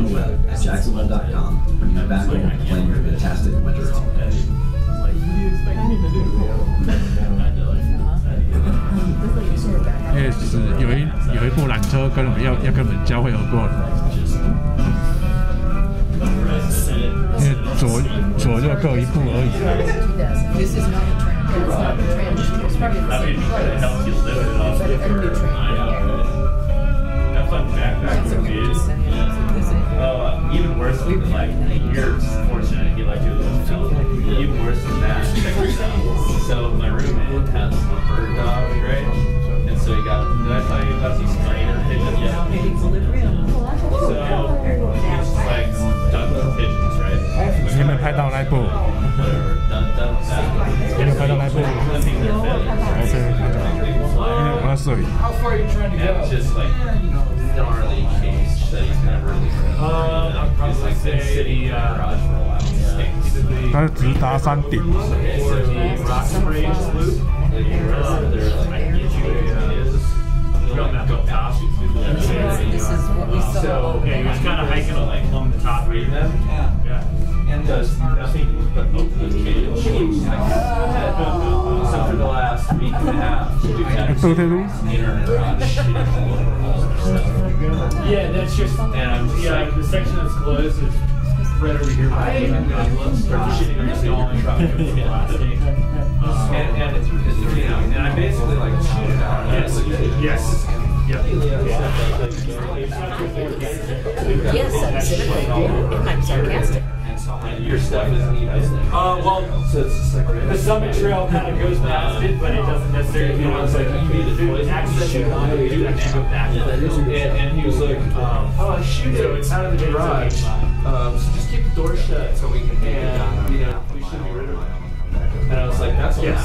web at jacksonweb.com when you're back home playing your fantastic winter holiday. 因为是有一部缆车跟我们要跟我们交汇而过的，因为左右各一步而已。Even worse than like you're fortunate you like to even worse than that. Check this out. So my roommate has a bird dog, right? And so he got. Did I tell you about these trainer pigeons? Yeah. So he's like done with pigeons, right? 你有没有拍到那一部？ Done with that. 你有拍到那一部？还是我要摄影。 And it's just like gnarly case that he's never really heard. I'd probably say city garage for a while. 它是直达山顶。 or the rock range loop. Go top. So yeah, he was kind of hiking along the top right there. Yeah. And does nothing but open the So for the last week and a half, we've had internet on Yeah, that's just yeah. The section that's closed is right over here. Start shitting on the all in truck. And it's you know, and I basically like shoot it out. Yes. Yep. Yes, it might be sarcastic. Your stuff isn't even. Well, So it's just like the summit trail kind of goes past it, but it doesn't necessarily. You know, it's like you access it on it, you actually go back. And he was like, oh, shoot it. So it's out of the garage. So just keep the door shut so we can you know, we should be rid of it. And I was like, that's Yes.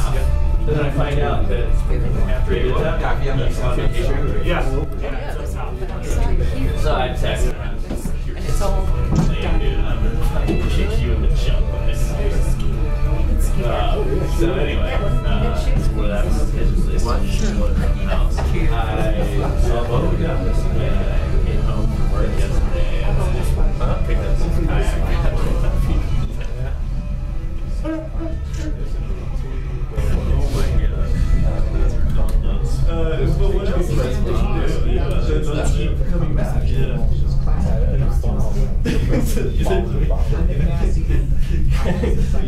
And then I find out that after he did that, he's on vacation. Yeah. So I texted him. And it's all Lame, dude. I'm gonna kick you in the jump on this. So anyway, where that was his I saw both of them when I came home from work yesterday and picked up some kayak. What else did you do? Let's keep coming back. Yeah.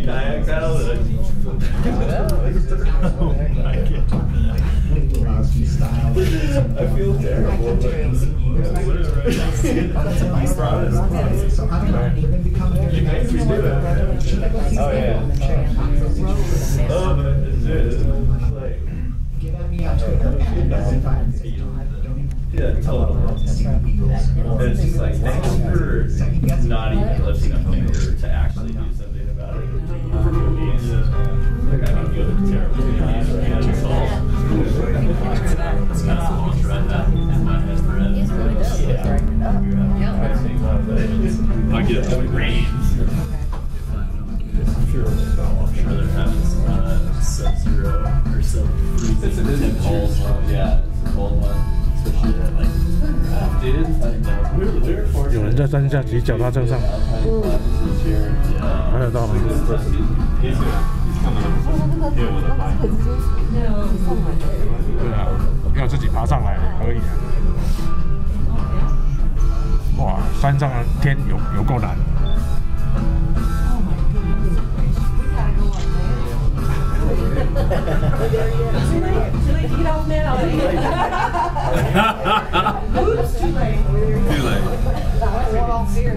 Kayak out. I feel terrible. You made me do it. Oh yeah. Oh, but it's like. Yeah, totally. It's just like, thanks for not even lifting a finger to actually do something about it. Like, I mean, you look terrible. That's the launch right now. My best friend. Yeah. I get it when it rains. I'm sure they're having some sub-zero or sub-freezing. It's a temp cold one. Yeah, it's a cold one. Especially at like, dude, 有人在山下骑脚踏车上，看得到吗？对啊，要自己爬上来可以啊。哇，山上的天有够蓝。Too late to get off now. Oops, too late. Too late. We're all here.